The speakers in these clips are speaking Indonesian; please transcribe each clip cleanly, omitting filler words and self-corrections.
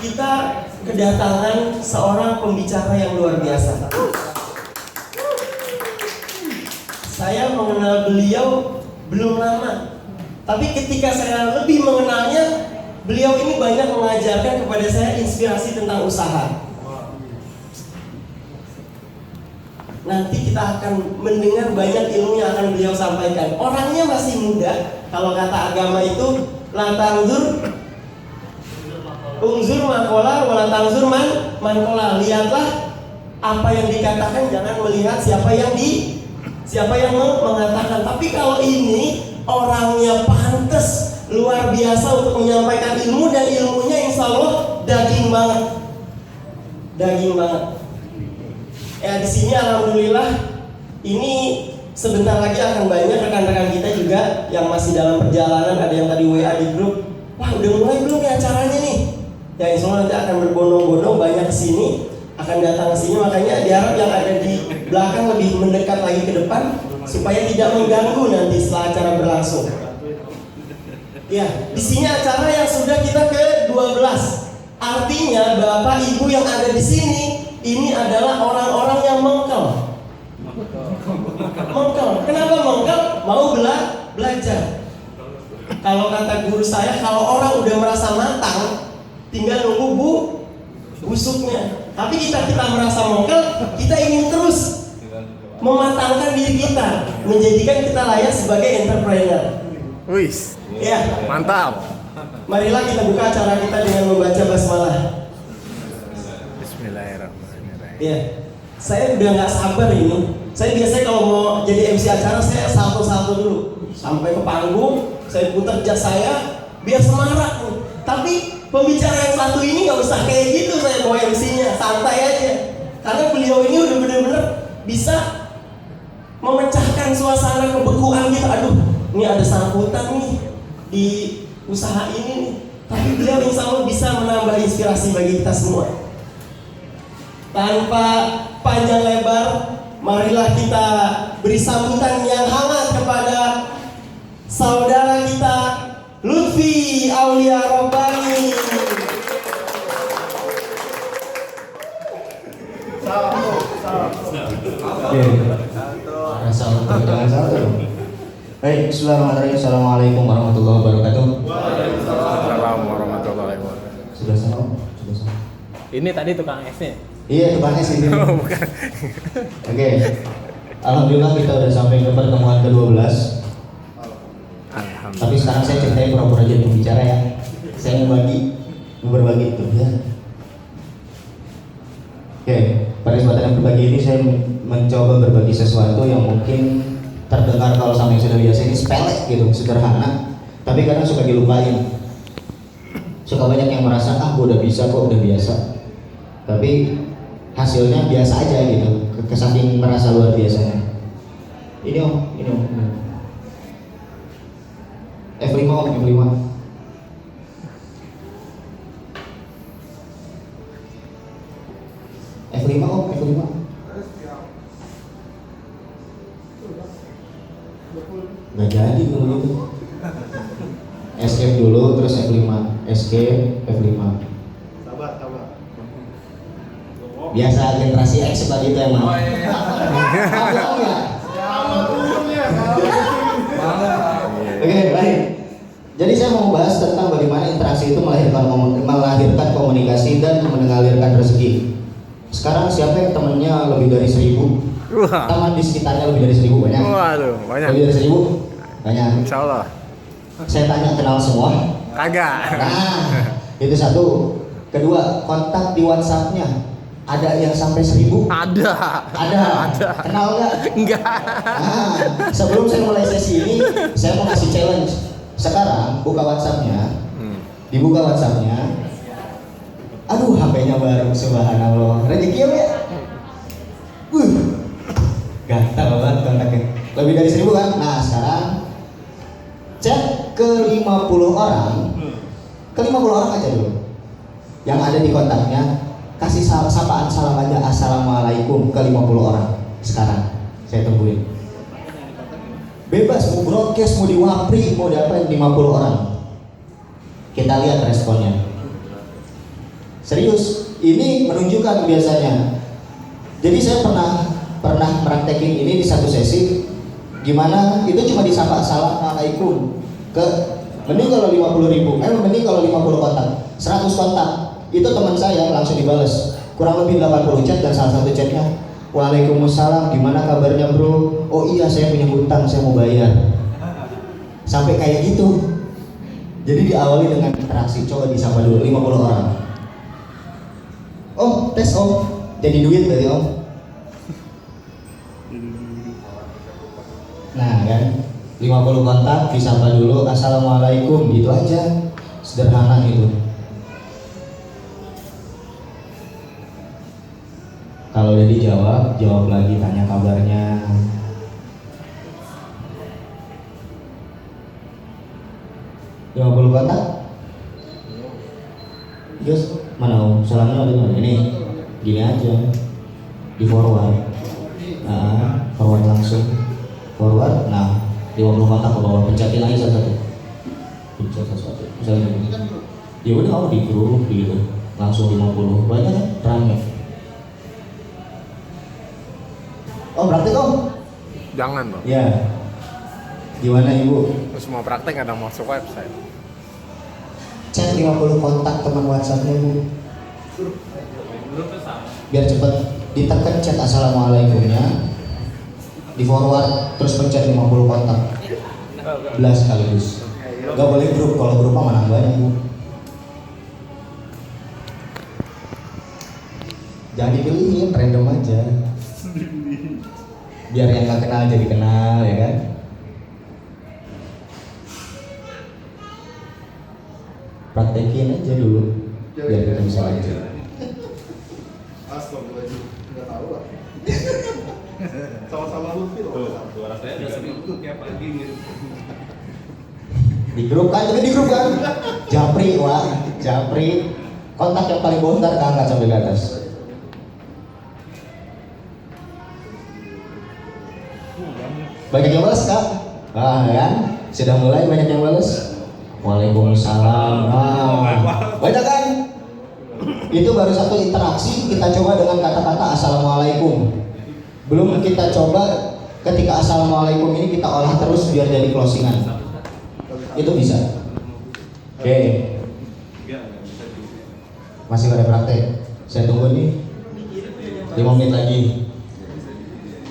kita kedatangan seorang pembicara yang luar biasa. Saya mengenal beliau belum lama, tapi ketika saya lebih mengenalnya, beliau ini banyak mengajarkan kepada saya inspirasi tentang usaha. Nanti kita akan mendengar banyak ilmu yang akan beliau sampaikan. Orangnya masih muda. Kalau kata agama itu la tanzur unzur makola wala tanzur mankola. Lihatlah apa yang dikatakan, jangan melihat siapa yang mengatakan. Tapi kalau ini orangnya pantas luar biasa untuk menyampaikan ilmu, dan ilmunya insya Allah daging banget. Ya, di sini alhamdulillah ini sebentar lagi akan banyak rekan-rekan kita juga yang masih dalam perjalanan. Ada yang tadi WA di grup, wah udah mulai belum ya acaranya nih? Ya insya Allah nanti akan berbondong-bondong banyak ke sini, akan datang ke sini. Makanya diharap yang ada di belakang lebih mendekat lagi ke depan supaya tidak mengganggu nanti setelah acara berlangsung. Ya, di sini acara yang sudah kita ke-12. Artinya Bapak Ibu yang ada di sini ini adalah orang-orang yang mengkel. Kenapa mengkel? Mau belajar. Kalau kata guru saya, kalau orang udah merasa matang, tinggal nunggu busuknya. Tapi kita merasa mengkel, kita ingin terus mematangkan diri kita, menjadikan kita layak sebagai entrepreneur. Wis. Ya. Mantap. Marilah kita buka acara kita dengan membaca basmalah. Bismillahirrahmanirrahim. Ya, saya udah nggak sabar ini. Saya biasanya kalau mau jadi MC acara, saya salto-salto dulu sampai ke panggung, saya putar jas saya biar semarak nih. Tapi pembicara yang satu ini nggak usah kayak gitu, saya bawa MC-nya santai aja. Karena beliau ini udah bener-bener bisa memecahkan suasana kebekuan kita. Aduh, ini ada sambutan nih di usaha ini nih. Tapi beliau insya Allah bisa menambah inspirasi bagi kita semua. Tanpa panjang lebar, marilah kita beri sambutan yang hangat kepada saudara kita Lutfi Aulia Robbani. Baik, bismillahirrahmanirrahim. Assalamualaikum warahmatullahi wabarakatuh. Waalaikumsalam warahmatullahi wabarakatuh. Sudah sama? Ini tadi tukang esnya. Iya, tukangnya sih. Oh, bukan. Oke. Alhamdulillah kita udah sampai ke pertemuan ke-12. Alhamdulillah. Tapi sekarang saya ceritain pura-pura jadi pembicara ya. Saya mau berbagi itu ya. Oke, pada kesempatan yang berbagi ini saya mencoba berbagi sesuatu yang mungkin terdengar kalau sama yang sudah biasa ini sepele gitu, sederhana, tapi kadang suka dilupain. Suka banyak yang merasa gue udah bisa kok, udah biasa, tapi hasilnya biasa aja gitu, kesaking merasa luar biasanya. Ini om. F5 om, F5. F5 om, F5. Nggak jadi kalau gitu. Escape dulu, terus F5. Escape, F5. Sabar. Biasa generasi X seperti itu emang. Oh iya. Oke, baik. Jadi saya mau bahas tentang bagaimana interaksi itu melahirkan komunikasi dan mengalirkan rezeki. Sekarang siapa yang temennya lebih dari 1000? Wah. Teman di sekitarnya lebih dari 1000 banyak? Waduh, banyak. Lebih dari 1000? Banyak. Insya Allah. Saya tanya kenal semua? Kagak. Nah, itu satu. Kedua, kontak di WhatsApp-nya ada yang sampai 1000? Ada. Kenal nggak? Enggak. Nah, sebelum saya mulai sesi ini, saya mau kasih challenge. Sekarang buka WhatsApp-nya, dibuka WhatsApp-nya. Aduh, HP-nya baru, subhanallah. Rezeki ya? Gatal banget kontaknya. Lebih dari 1000 kan? Nah, sekarang chat ke 50 orang. Ke 50 orang aja dulu. Yang ada di kontaknya, kasih sapaan salam aja, assalamualaikum ke 50 orang. Sekarang saya tungguin. Bebas mau broadcast, mau diwapri, mau diapain 50 orang. Kita lihat responnya. Serius, ini menunjukkan biasanya. Jadi saya pernah meraktekin ini di satu sesi, gimana itu cuma disapa assalamualaikum ke mending kalau 50.000, mending kalau 50 kontak, 100 kontak, itu teman saya langsung dibales kurang lebih 80 chat dan salah satu chatnya, waalaikumsalam, gimana kabarnya bro? Oh iya saya punya hutang, saya mau bayar. Sampai kayak gitu. Jadi diawali dengan interaksi, coba disapa dulu 50 orang. Om, tes om, jadi duit berarti om. Nah kan, 50 kontak, disapa dulu, assalamualaikum, gitu aja. Sederhana itu. Kalau udah dijawab, jawab lagi, tanya kabarnya. Lima 50 kontak? Yes, mana om? Salamnya ada mana? Ini, gini aja, di forward. Forward langsung. Forward, nah 50 kontak ke bawah, pencetin lagi satu-satu. Pencet satu-satu. Misalnya gini. Ya udah kamu di grup gitu, langsung 50. Banyak kan? Rame. Oh praktek om? Jangan dong. Ya. Gimana ibu? Terus mau praktek ada masuk website. Chat 50 kontak teman WhatsAppnya bu. Biar cepet ditekan chat assalamualaikumnya, di forward terus pencet 50 kontak. Belas sekaligus. Gak boleh grup, kalau grup mah menang banyak bu. Jangan dipilihin, random aja. Biar yang gak kenal jadi kenal ya kan. Praktekin aja dulu biar kita bisa lanjut. Astagfirullahaladzim, nggak tahu lah. Sama-sama Lutfi loh. Suara saya udah seminggu tiap pagi ngirim. Di grup kan, di grup kan. Japri, wah, Japri. Kontak yang paling bawah ntar keangkat sampai ke atas. Banyak yang balas kak? Ah kan? Sudah mulai banyak yang balas. Waalaikumsalam. Banyak kan? Itu baru satu interaksi, kita coba dengan kata-kata assalamualaikum. Belum kita coba ketika assalamualaikum ini kita olah terus biar jadi closingan. Itu bisa. Oke. Masih pada praktek. Saya tunggu nih 5 menit lagi.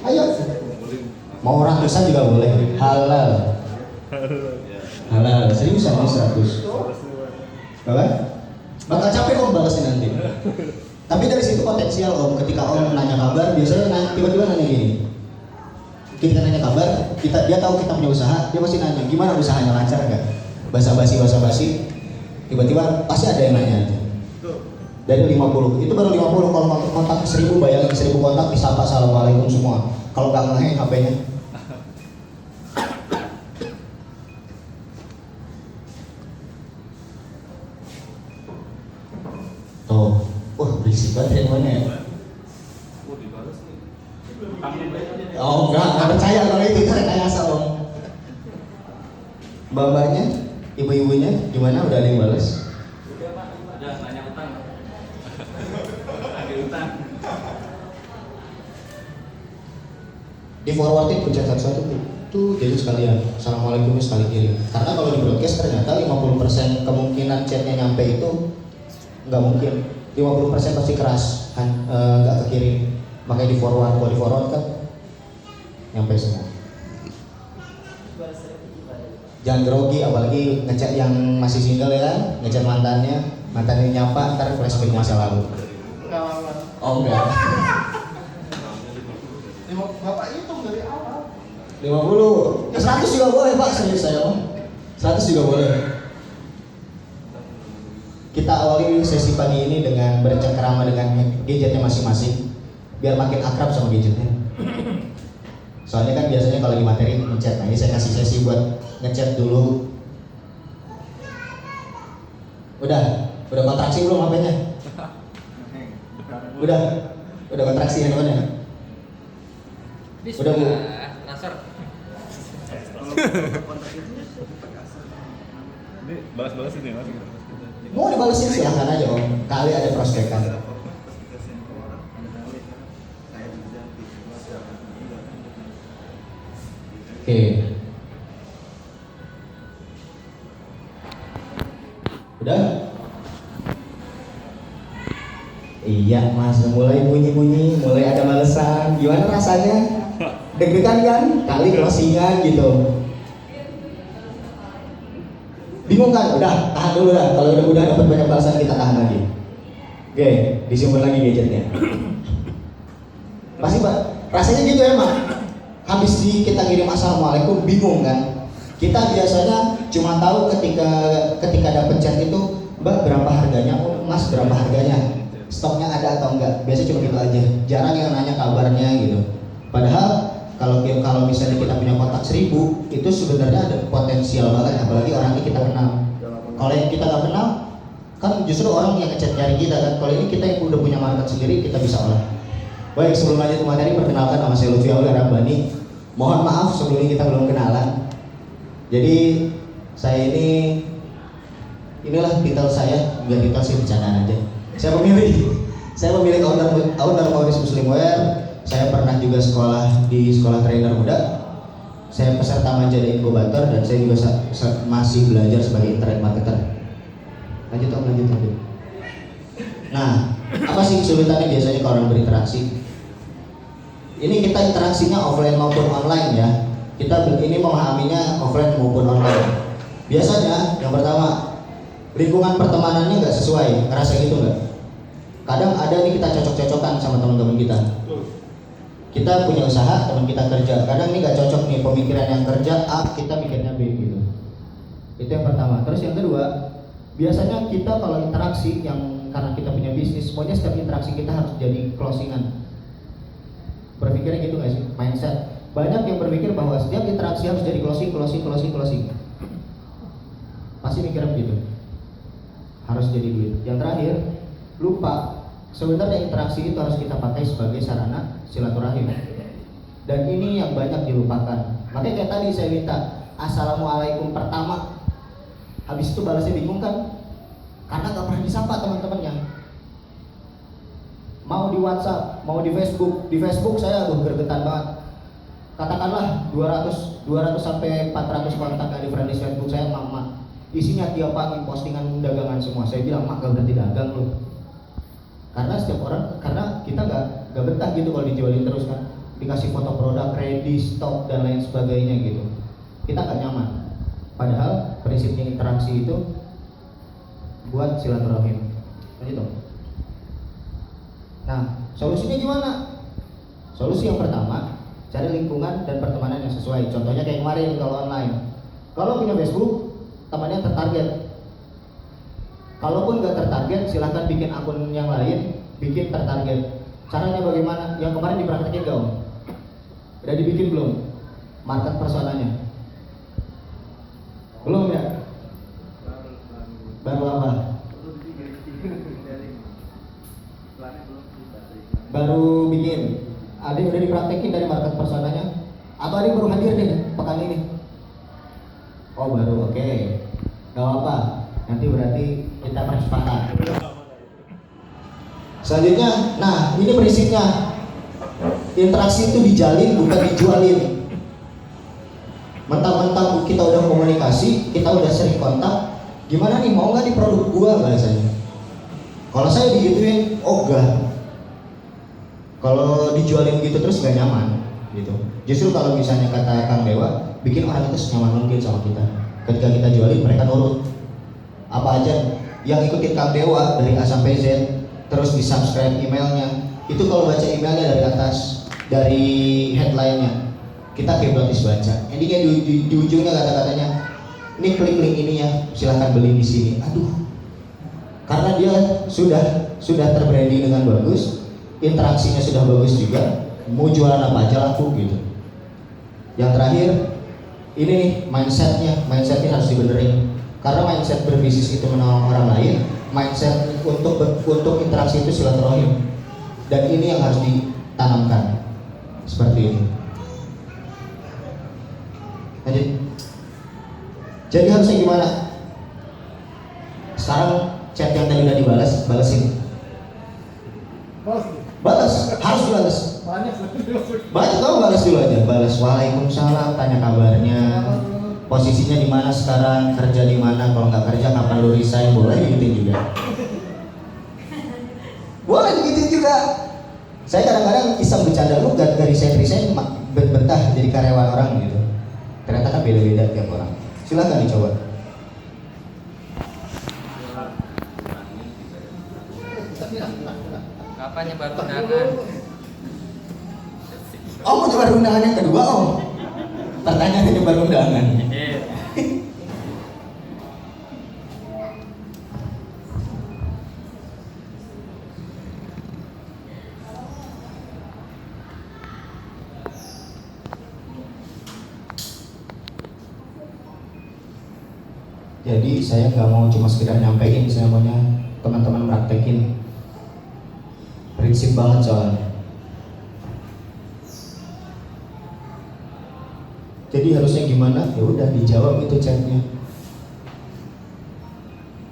Ayo. Mau ratusan juga boleh. Halal. Halal. Seriusan nih 100. Apa? Bakal capek om balasnya nanti. Tapi dari situ potensial om. Ketika om nanya kabar, biasanya tiba-tiba nanya gini. Kita nanya kabar, dia tahu kita punya usaha, dia pasti nanya gimana usahanya, lancar nggak? Basa-basi, tiba-tiba pasti ada yang nanya aja. Dari 50, itu baru 50. Kalau kontak 1000, bayangin 1000 kontak disapa assalamualaikum semua. Kalau nggak ngeheng HP-nya. Tuh, wah berisik banget yang mana ya? Oh enggak percaya kalau itu rekayasa om. Mbak-mbaknya, ibu-ibunya gimana? Udah ada yang balas? Udah nanya utang. Lagi utang. Di forwardin pencet satu-satu tuh jadi sekalian assalamualaikumnya sekali kirim. Karena kalau di broadcast ternyata 50% kemungkinan chatnya nyampe itu nggak mungkin. 50% pasti keras kan, nggak kekirim. Makanya di forward, kalau di forward kan nyampe semua. Jangan grogi, apalagi ngechat yang masih single ya kan, ngechat mantannya nyapa, ntar flashback masa lalu. Oh enggak. Bapak hitung dari awal. 50, 100 juga boleh pak, serius saya om. 100 juga boleh. Kita awali sesi pagi ini dengan bercengkerama dengan gadgetnya masing-masing, biar makin akrab sama gadgetnya. Soalnya kan biasanya kalau di materi ngechat, nah ini saya kasih sesi buat ngechat dulu. Udah kontraksi belum HP-nya? Udah kontraksi handphonenya? Udah bu? Nasar. Ini balas-balas ini masih. Mau dibalesin silahkan aja om. Ke Kali ada prospekan. Oke. Udah? Iya mas, mulai bunyi-bunyi, mulai ada balasan. Gimana rasanya? Deg-degan kan? Kali closingan gitu. Bingung kan? Udah, tahan dulu dah. Kalau udah dapat banyak balasan kita tahan lagi. Oke, disimpan lagi gadgetnya. Pasti pak, rasanya gitu emang. Habis kita kirim assalamualaikum, bingung kan? Kita biasanya cuma tahu ketika dapat chat itu, mbak berapa harganya? Oh, mas berapa harganya? Stoknya ada atau enggak? Biasanya cuma gitu aja. Jarang yang nanya kabarnya gitu. Padahal kalau misalnya kita punya kontak 1000, itu sebenarnya ada potensial banget, apalagi orangnya kita kenal. Kalau yang kita nggak kenal, kan justru orang yang ngechat nyari kita kan. Kalau ini kita yang udah punya market sendiri, kita bisa olah. Baik, sebelum lanjut ke materi, perkenalkan nama saya Lutfi Aulia Rabbani. Mohon maaf sebelumnya kita belum kenalan. Jadi saya inilah titel saya, bukan titel sih, bercandaan aja. Saya pemilik owner Maurice Muslim Wear. Saya pernah juga sekolah di sekolah trainer muda. Saya peserta Manjada Inkubator dan saya juga masih belajar sebagai internet marketer. Lanjut. Nah, apa sih kesulitannya biasanya kalau orang berinteraksi? Ini kita interaksinya offline maupun online ya. Kita ini memahaminya offline maupun online. Biasanya yang pertama, lingkungan pertemanannya nggak sesuai, ngerasa gitu nggak? Kadang ada nih kita cocok-cocokan sama teman-teman kita. Kita punya usaha, teman kita kerja. Kadang ini nggak cocok nih, pemikiran yang kerja A, kita mikirnya B gitu. Itu yang pertama. Terus yang kedua, biasanya kita kalau interaksi karena kita punya bisnis, semuanya setiap interaksi kita harus jadi closingan. Berpikirnya gitu nggak sih? Mindset. Banyak yang berpikir bahwa setiap interaksi harus jadi closing. Pasti mikirnya begitu. Harus jadi duit. Yang terakhir, lupa. Sebenarnya interaksi itu harus kita pakai sebagai sarana silaturahim. Dan ini yang banyak dilupakan. Makanya kayak tadi saya minta assalamualaikum pertama. Habis itu balasnya bingung kan? Karena gak pernah disapa teman-temannya. Mau di WhatsApp, mau di Facebook. Di Facebook saya gergetan banget. Katakanlah 200 sampai 400 kontak di friend list Facebook saya, mak. Isinya tiap pagi postingan dagangan semua. Saya bilang, mak gak berhenti dagang loh. Karena setiap orang, karena kita gak betah gitu kalau dijualin terus kan. Dikasih foto produk, ready, stok dan lain sebagainya gitu. Kita gak nyaman. Padahal prinsipnya interaksi itu buat silaturahim. Gitu. Nah, solusinya gimana? Solusi yang pertama, cari lingkungan dan pertemanan yang sesuai. Contohnya kayak kemarin kalau online. Kalau punya Facebook, temannya tertarget. Kalaupun nggak tertarget, silahkan bikin akun yang lain, bikin tertarget. Caranya bagaimana? Yang kemarin dipraktekin gak om? Udah dibikin belum? Market personanya? Belum ya? Baru apa? Baru bikin. Adik udah dipraktekin dari market personanya? Atau adik baru hadir nih pekan ini? Oh baru, oke. Gak apa-apa. Nanti berarti kita percepatan. Selanjutnya, nah ini prinsipnya. Interaksi itu dijalin bukan dijualin. Mentang-mentang kita udah komunikasi, kita udah sering kontak, gimana nih mau nggak di produk gua bahasanya? Kalau saya digituin, oh enggak. Kalau dijualin gitu terus nggak nyaman, gitu. Justru kalau misalnya kata Kang Dewa, bikin orang itu senyaman mungkin sama kita. Ketika kita jualin, mereka nurut. Apa aja yang ikutin Kang Dewa dari A sampai Z, terus di subscribe emailnya. Itu kalau baca emailnya dari atas, dari headline-nya, kita hipnotis baca. Endingnya di ujungnya kata-katanya, ini klik link ini ya, silahkan beli di sini. Aduh, karena dia sudah terbranding dengan bagus, interaksinya sudah bagus juga, mau jualan apa aja laku gitu. Yang terakhir, ini mindsetnya harus dibenerin. Karena mindset berbisnis itu menolong orang lain, mindset untuk interaksi itu silaturahim. Dan ini yang harus ditanamkan. Seperti ini. Lanjut. Jadi harusnya gimana? Sekarang chat yang tadi udah balesin. balas waalaikumsalam, tanya kabarnya, posisinya di mana sekarang, kerja di mana, kalau nggak kerja kapan lu resign, boleh gitu juga. Boleh gitu juga. Saya kadang-kadang iseng bercanda, lu gak resign betah jadi karyawan orang gitu. Ternyata kan beda-beda tiap orang. Silakan dicoba. Kapan nyebar undangan? Oh, mau nyebar undangan yang kedua, Om? Pertanyaannya nyebar undangan. Jadi saya nggak mau cuma sekedar nyampein, saya maunya teman-teman praktekin. Prinsip banget soalnya. Jadi harusnya gimana? Ya udah dijawab itu chatnya.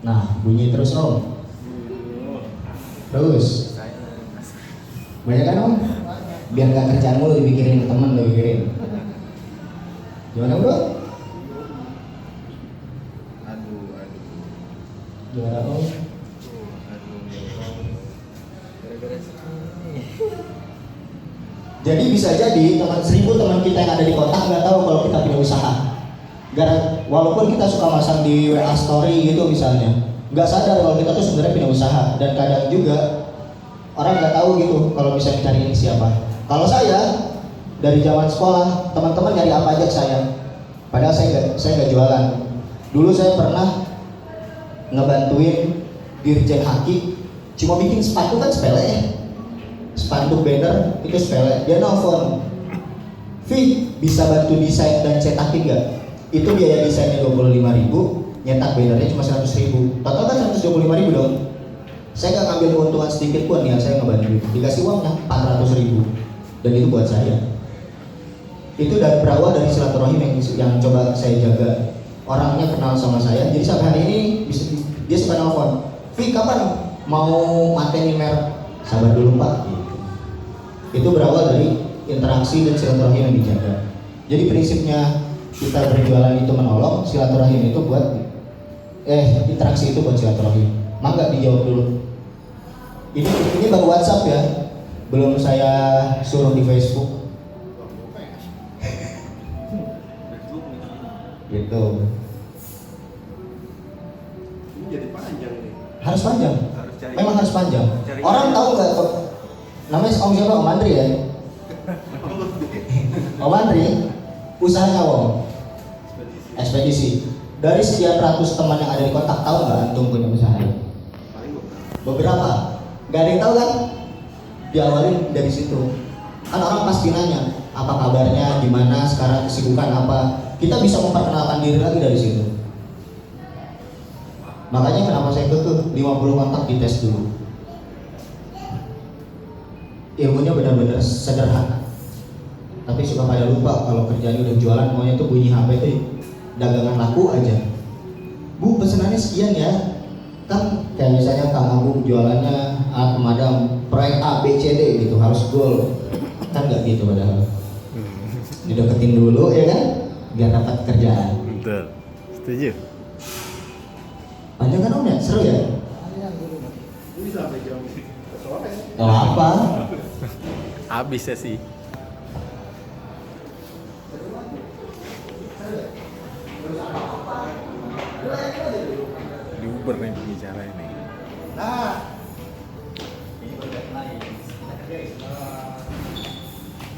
Nah, bunyi terus Om. Terus. Banyak kan Om? Biar nggak kerjaan mulu dipikirin temen, lo pikirin. Gimana bro? Gimana Om? Jadi bisa jadi teman 1000 teman kita yang ada di kota nggak tahu kalau kita punya usaha. Walaupun kita suka masang di WA story gitu misalnya, nggak sadar kalau kita tuh sebenarnya punya usaha. Dan kadang juga orang nggak tahu gitu kalau bisa cari ini siapa. Kalau saya dari zaman sekolah teman-teman nyari apa aja saya, padahal saya nggak jualan. Dulu saya pernah ngebantuin Dirjen Haki, cuma bikin sepatu kan sepele ya, spanduk banner itu sepele. Dia nelfon, Vi bisa bantu desain dan cetakin nggak? Itu biaya desainnya 25.000, nyetak bannernya cuma 100.000, total kan 125.000 dong. Saya nggak ngambil keuntungan sedikit pun ya, saya ngebantu. Dikasih uangnya 400.000, dan itu buat saya. Itu berawal dari silaturahim yang coba saya jaga. Orangnya kenal sama saya, jadi sampai hari ini dia suka nelfon, Vi kapan mau mateni merek? Sabar dulu Pak. Gitu. Itu berawal dari interaksi dan silaturahim yang dijaga. Jadi prinsipnya kita berjualan itu menolong, silaturahim itu buat interaksi itu buat silaturahim. Mangga dijawab dulu. Ini baru WhatsApp ya, belum saya suruh di Facebook. Gitu. Ini jadi panjang nih. Harus panjang. Harus Memang harus panjang. cari Orang tahu nggak kok? Namanya Om siapa? Om Andri ya. Om Andri, usahanya Om ekspedisi. Dari sekian ratus teman yang ada di kontak, tahu nggak antum punya usaha? Beberapa. Gak ada yang tahu kan? Diawalin dari situ. Kan orang pasti nanya, apa kabarnya, gimana sekarang, kesibukan apa? Kita bisa memperkenalkan diri lagi dari situ. Makanya kenapa saya kekeh 50 kontak dites dulu. Ilmunya benar-benar sederhana. Tapi suka pada lupa kalau kerjaan udah jualan, maunya tuh bunyi HP itu dagangan laku aja. Bu pesenannya sekian ya. Kan kayak misalnya Kang Agung jualannya pemadam proyek A, B, C, D gitu, harus goal. Kan nggak gitu padahal. Dideketin dulu ya kan, biar dapat kerjaan. Betul. Setuju. Panjang kan Om ya? Seru ya? Ini bisa sampai jam sore. Gak apa. Habis ya sih. Di Uber nih bicara ini. Nah,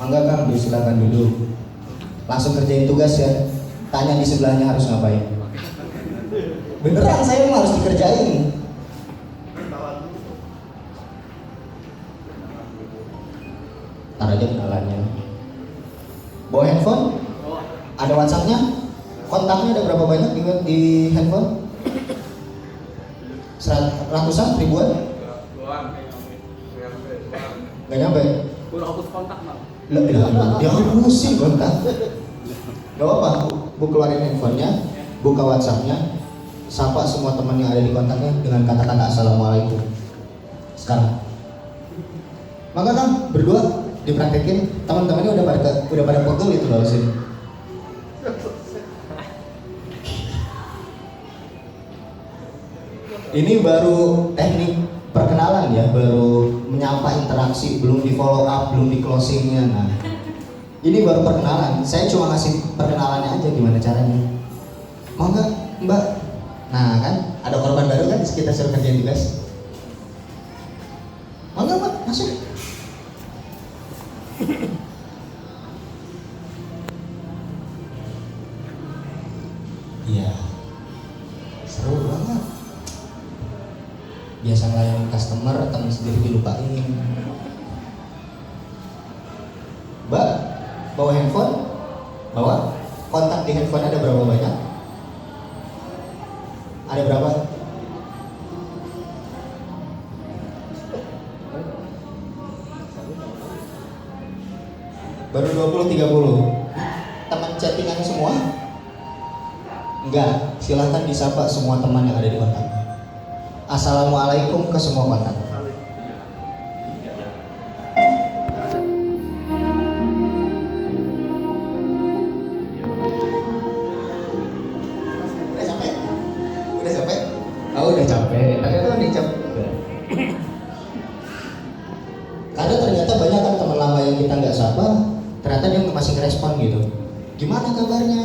mangga Kang, silakan duduk. Langsung kerjain tugas ya. Tanya di sebelahnya harus ngapain. Beneran saya emang harus dikerjain. Ntar aja kenalannya. Bawa handphone? Ada WhatsAppnya? Kontaknya ada berapa banyak di handphone? Ratusan, ribuan? Gak nyampe? Udah hapus kontak Bang. Dia hapusin kontak. Gak apa-apa, Bu keluarin handphonenya, buka WhatsAppnya, sapa semua teman yang ada di kontaknya dengan kata-kata assalamualaikum. Sekarang. Maka kan berdua dipraktekin, teman-temannya udah pada udah pada pegel itu loh sih. Ini baru teknik perkenalan ya, baru menyapa interaksi, belum di follow up, belum di closingnya. Nah, ini baru perkenalan. Saya cuma ngasih perkenalannya aja gimana caranya. Mau nggak Mbak? Nah kan, ada korban baru kan, kita suruh kerjain tugas. Mau nggak Mbak? Masuk. Iya, seru banget. Biasa ngelayanin customer, temen sendiri dilupain. Mbak, bawa handphone? Bawa? Kontak di handphone ada berapa banyak? Ada berapa? Baru 20-30. Teman chattingan semua? Enggak, silahkan disapa semua teman yang ada di kontak. Assalamualaikum ke semua kontak. Udah capek? Udah capek? Oh udah capek. Ternyata udah capek. Karena ternyata banyak kan teman lama yang kita nggak sapa, ternyata dia masih ngerespon gitu. Gimana kabarnya?